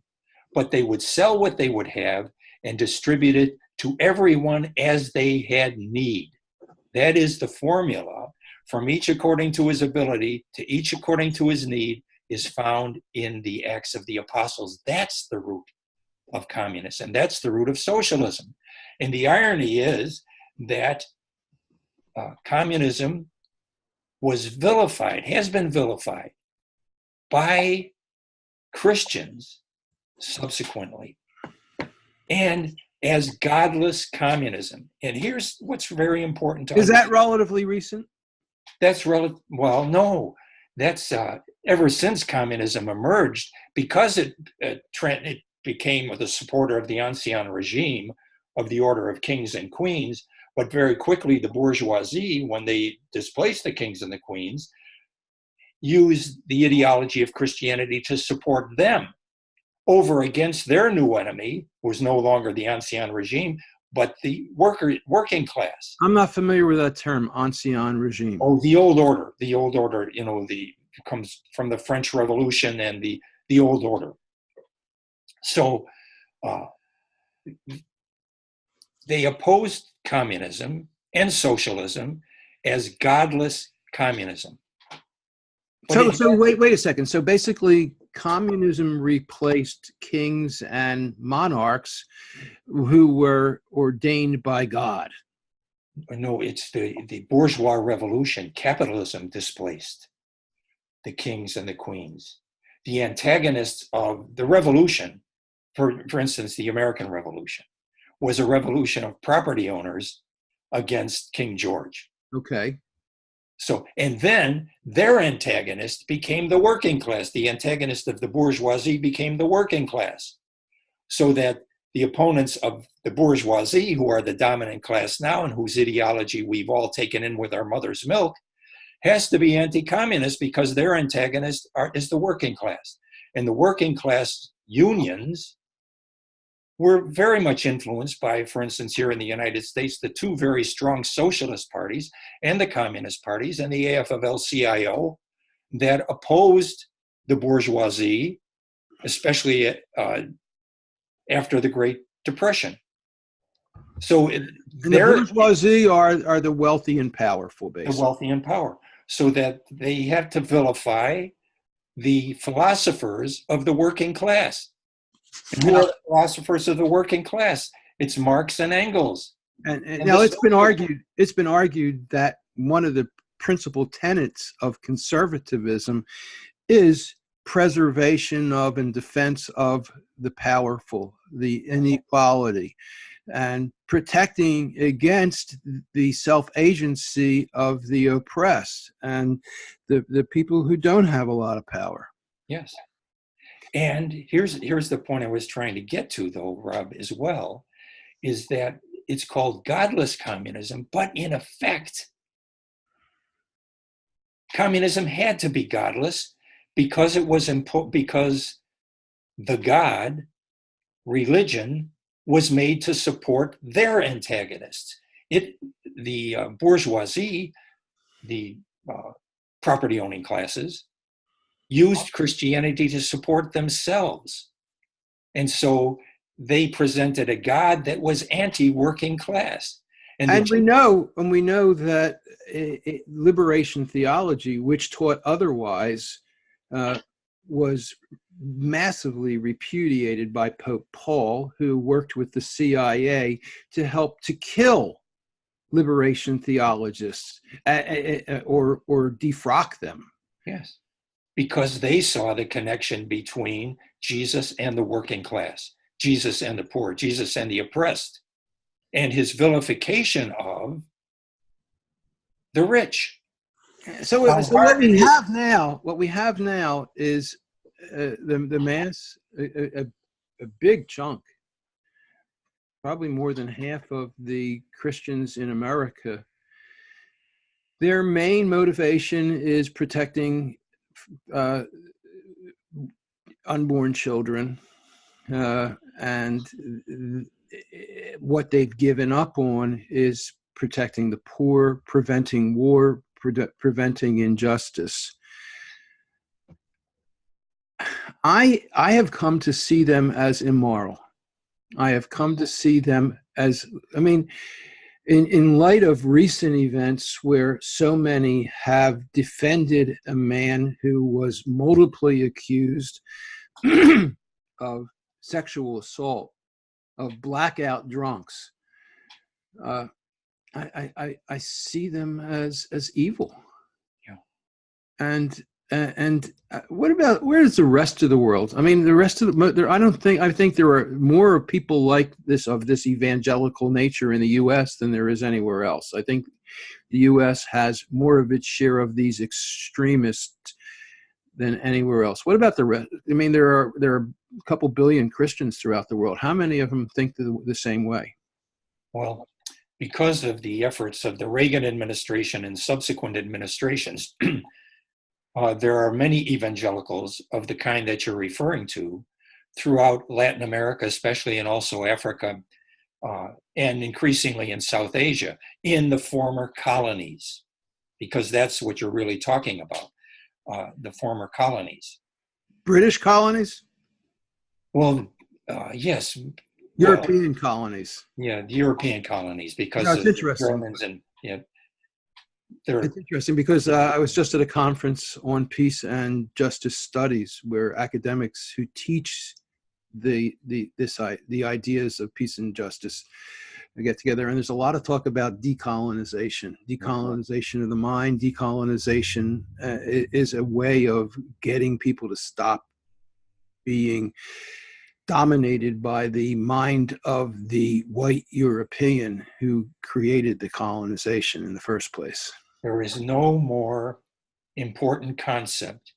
but they would sell what they would have and distribute it to everyone as they had need. That is the formula. From each according to his ability, to each according to his need, is found in the Acts of the Apostles. That's the root of communism. That's the root of socialism. And the irony is that communism was vilified, has been vilified by Christians subsequently, and as godless communism. And here's what's very important to understand. Is that relatively recent? That's well, no. That's ever since communism emerged, because it became the supporter of the ancien regime of the order of kings and queens. But very quickly, the bourgeoisie, when they displaced the kings and the queens, used the ideology of Christianity to support them over against their new enemy, who was no longer the ancien regime, but the working class. I'm not familiar with that term, ancien regime. Oh, the old order. The old order, comes from the French Revolution and the old order. So they opposed communism and socialism as godless communism. So wait a second. So basically, communism replaced kings and monarchs who were ordained by God. No, it's the bourgeois revolution. Capitalism displaced the kings and the queens. The antagonists of the revolution, for instance, the American Revolution, was a revolution of property owners against King George. Okay. So, and then their antagonist became the working class. The antagonist of the bourgeoisie became the working class. So that the opponents of the bourgeoisie, who are the dominant class now and whose ideology we've all taken in with our mother's milk, has to be anti-communist because their antagonist is the working class. And the working class unions were very much influenced by, for instance, here in the United States, the 2 very strong socialist parties and the communist parties and the AFL-CIO that opposed the bourgeoisie, especially after the Great Depression. So the bourgeoisie are the wealthy and powerful, basically. The wealthy and power. So that they had to vilify the philosophers of the working class. And who are the philosophers of the working class? It's Marx and Engels. And now it's been argued that one of the principal tenets of conservatism is preservation of and defense of the powerful, the inequality, and protecting against the self-agency of the oppressed and the people who don't have a lot of power. Yes. And here's the point I was trying to get to, though, Rob, as well, is that it's called godless communism, but in effect, communism had to be godless because it was because the god, religion, was made to support their antagonists. The bourgeoisie, the property-owning classes, used Christianity to support themselves. And so they presented a God that was anti-working class. And we know that liberation theology, which taught otherwise, was massively repudiated by Pope Paul, who worked with the CIA to help to kill liberation theologists or defrock them. Yes, because they saw the connection between Jesus and the working class, Jesus and the poor, Jesus and the oppressed, and his vilification of the rich. So what we have now is the mass, a big chunk, probably more than half of the Christians in America. Their main motivation is protecting unborn children, and what they've given up on is protecting the poor, preventing war, preventing injustice. I have come to see them as immoral. I have come to see them as, in light of recent events where so many have defended a man who was multiply accused of sexual assault, of blackout drunks, I see them as evil. Yeah. And what about, where's the rest of the world? I mean, the rest of I think there are more people like this, of this evangelical nature in the U.S. than there is anywhere else. I think the U.S. has more of its share of these extremists than anywhere else. What about the rest? I mean, there are a couple billion Christians throughout the world. How many of them think the same way? Well, because of the efforts of the Reagan administration and subsequent administrations, there are many evangelicals of the kind that you're referring to throughout Latin America, especially, and also Africa, and increasingly in South Asia, in the former colonies, because that's what you're really talking about, the former colonies. British colonies? Well, yes. European colonies. Yeah, the European colonies, because it's of interesting. Germans and it's interesting because I was just at a conference on peace and justice studies where academics who teach the ideas of peace and justice get together, and there's a lot of talk about decolonization of the mind. Decolonization is a way of getting people to stop being dominated by the mind of the white European who created the colonization in the first place. There is no more important concept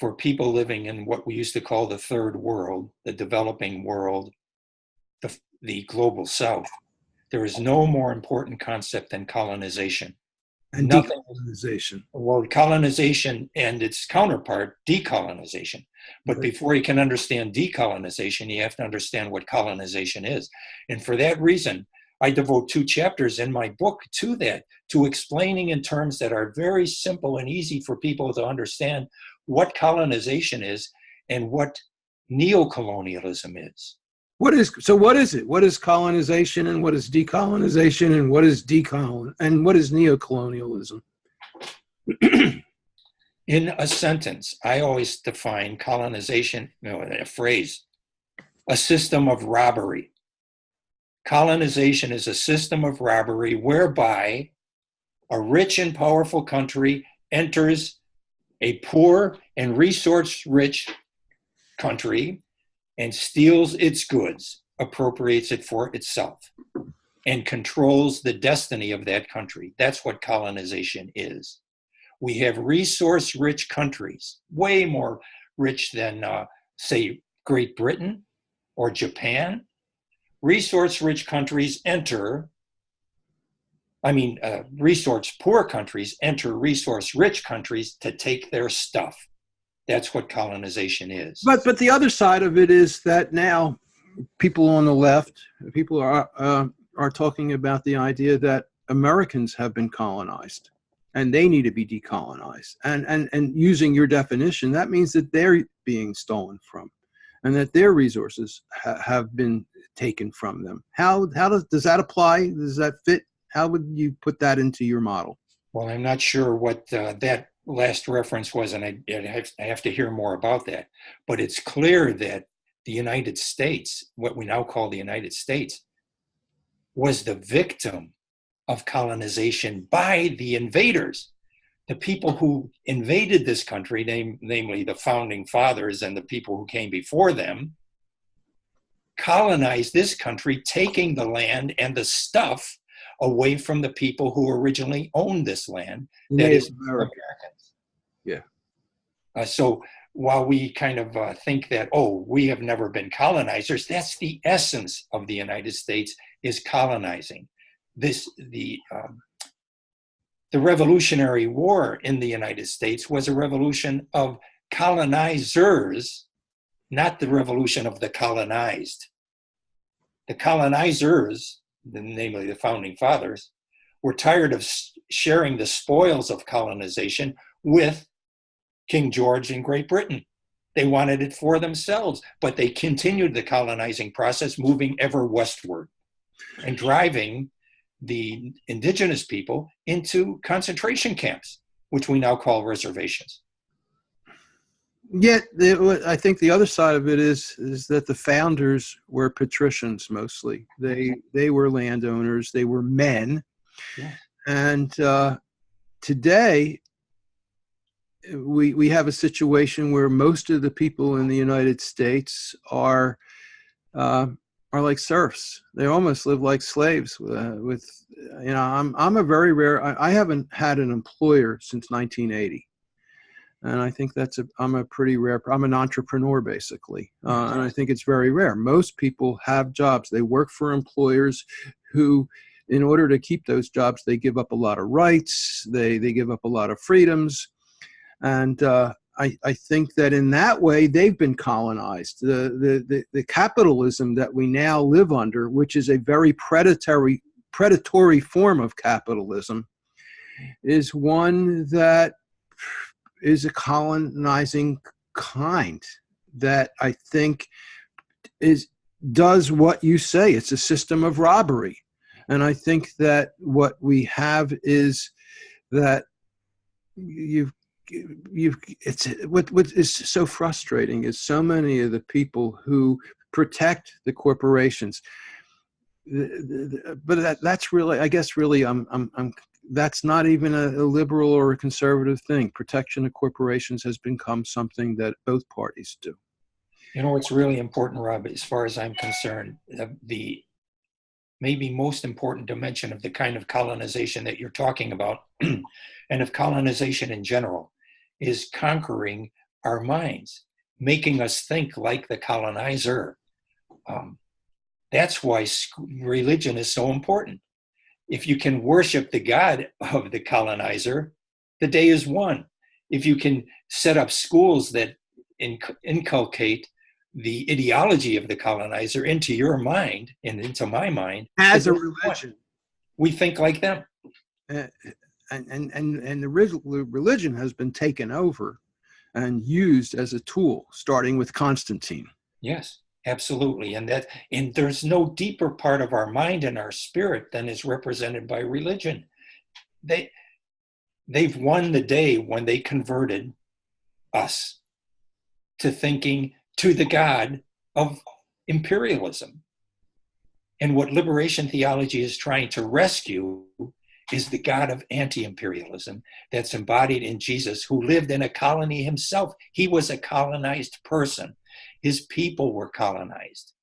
for people living in what we used to call the third world, the developing world, the global south. There is no more important concept than colonization. And decolonization. Well, colonization and its counterpart, decolonization. But right. Before you can understand decolonization, you have to understand what colonization is. And for that reason, I devote 2 chapters in my book to that, to explaining in terms that are very simple and easy for people to understand what colonization is and what neocolonialism is. What is it? What is colonization, and what is decolonization, and what is neocolonialism? In a sentence, I always define colonization, in a phrase, a system of robbery. Colonization is a system of robbery whereby a rich and powerful country enters a poor and resource-rich country and steals its goods, appropriates it for itself, and controls the destiny of that country. That's what colonization is. We have resource-rich countries, way more rich than, say, Great Britain or Japan, resource-rich countries enter, resource-poor countries enter resource-rich countries to take their stuff. That's what colonization is. But the other side of it is that now people on the left, people are talking about the idea that Americans have been colonized and they need to be decolonized. And using your definition, that means that they're being stolen from and that their resources have been taken from them. How does that apply? Does that fit? How would you put that into your model? Well, I'm not sure what that last reference was, and I have to hear more about that. But it's clear that the United States, what we now call the United States, was the victim of colonization by the invaders. The people who invaded this country, namely the founding fathers and the people who came before them, colonized this country, taking the land and the stuff away from the people who originally owned this land, that is Americans. Yeah. So while we kind of think that, we have never been colonizers, that's the essence of the United States, is colonizing. The Revolutionary War in the United States was a revolution of colonizers, not the revolution of the colonized. The colonizers, namely the founding fathers, were tired of sharing the spoils of colonization with King George in Great Britain. They wanted it for themselves, but they continued the colonizing process, moving ever westward and driving the indigenous people into concentration camps, which we now call reservations. Yet, I think the other side of it is that the founders were patricians mostly. They were landowners. They were men. Yeah. And today, we have a situation where most of the people in the United States are like serfs. They almost live like slaves. I'm a very rare. I haven't had an employer since 1980. And I think I'm a pretty rare, I'm an entrepreneur basically. And I think it's very rare. Most people have jobs. They work for employers who, in order to keep those jobs, they give up a lot of rights. They give up a lot of freedoms. And I think that in that way, they've been colonized. The capitalism that we now live under, which is a very predatory form of capitalism, is one that is a colonizing kind that I think does what you say. It's a system of robbery. And I think that what we have is that what is so frustrating is so many of the people who protect the corporations. But that's really, I guess, really, that's not even a liberal or a conservative thing. Protection of corporations has become something that both parties do. You know what's really important, Rob, as far as I'm concerned, the maybe most important dimension of the kind of colonization that you're talking about, and of colonization in general, is conquering our minds, making us think like the colonizer. That's why religion is so important. If you can worship the God of the colonizer, the day is won. If you can set up schools that inculcate the ideology of the colonizer into your mind and into my mind, as a religion, we think like them. And the religion has been taken over and used as a tool, starting with Constantine. Yes, absolutely. And there's no deeper part of our mind and our spirit than is represented by religion. They've won the day when they converted us to thinking to the God of imperialism. And what liberation theology is trying to rescue is the God of anti-imperialism that's embodied in Jesus, who lived in a colony himself. He was a colonized person. His people were colonized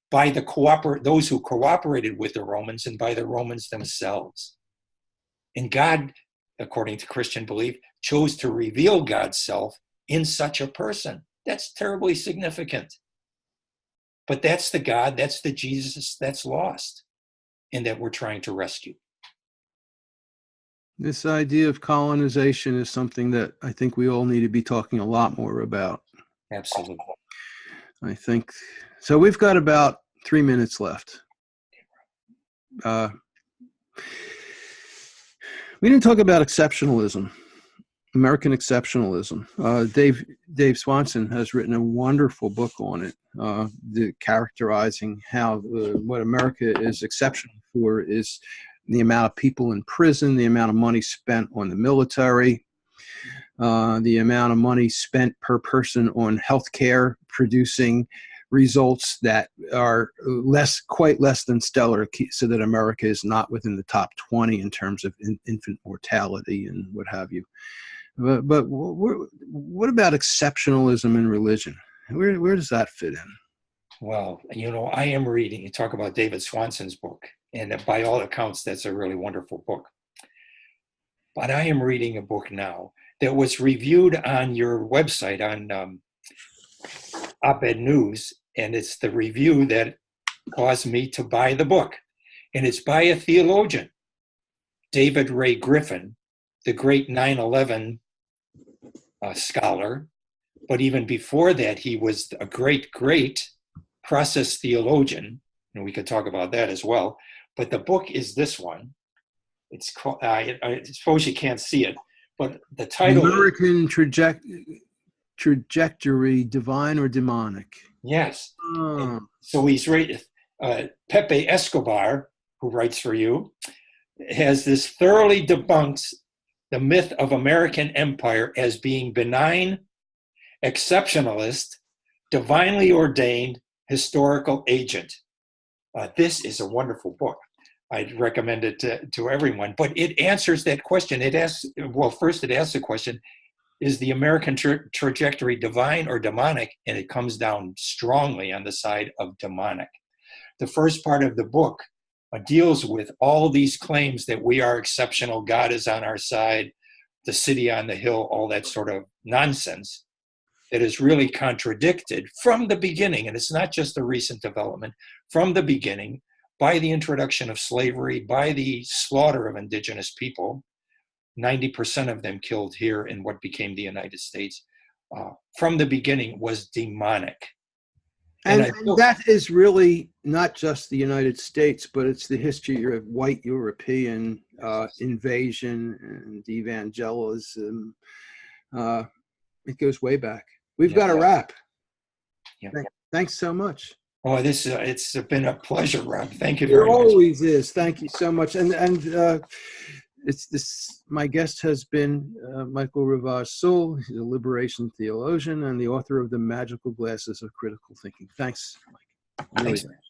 by those who cooperated with the Romans and by the Romans themselves. And God, according to Christian belief, chose to reveal God's self in such a person. That's terribly significant. But that's the God, that's the Jesus that's lost and that we're trying to rescue. This idea of colonization is something that I think we all need to be talking a lot more about. Absolutely. I think so. We've got about 3 minutes left. We didn't talk about exceptionalism, American exceptionalism. Dave Swanson has written a wonderful book on it, characterizing how what America is exceptional for is the amount of people in prison, the amount of money spent on the military, the amount of money spent per person on healthcare, producing results that are quite less than stellar, so that America is not within the top 20 in terms of infant mortality and what have you. But what about exceptionalism in religion? Where does that fit in? Well, I am reading, you talk about David Swanson's book, and by all accounts, that's a really wonderful book. But I am reading a book now that was reviewed on your website on Op-Ed News, and it's the review that caused me to buy the book. And it's by a theologian, David Ray Griffin, the great 9/11 scholar. But even before that, he was a great process theologian, and we could talk about that as well. But the book is this one. It's called, I suppose you can't see it, but the title American Trajectory, Divine or Demonic? Yes. So he's right. Pepe Escobar, who writes for you, has this thoroughly debunks the myth of American empire as being benign, exceptionalist, divinely ordained historical agent. This is a wonderful book. I'd recommend it to everyone. But it answers that question. First it asks the question, is the American trajectory divine or demonic? And it comes down strongly on the side of demonic. The first part of the book deals with all these claims that we are exceptional, God is on our side, the city on the hill, all that sort of nonsense that is really contradicted from the beginning. And it's not just a recent development, from the beginning, by the introduction of slavery, by the slaughter of indigenous people, 90% of them killed here in what became the United States, from the beginning was demonic. And that is really not just the United States, but it's the history of white European invasion and evangelism. It goes way back. We've got a wrap. Yeah. Thanks so much. Oh, it's been a pleasure, Rob. Thank you very much. It always is. Thank you so much. And it's this. My guest has been Michael Rivage-Seul. He's a liberation theologian and the author of The Magical Glasses of Critical Thinking. Thanks, Mike. Really. Thanks.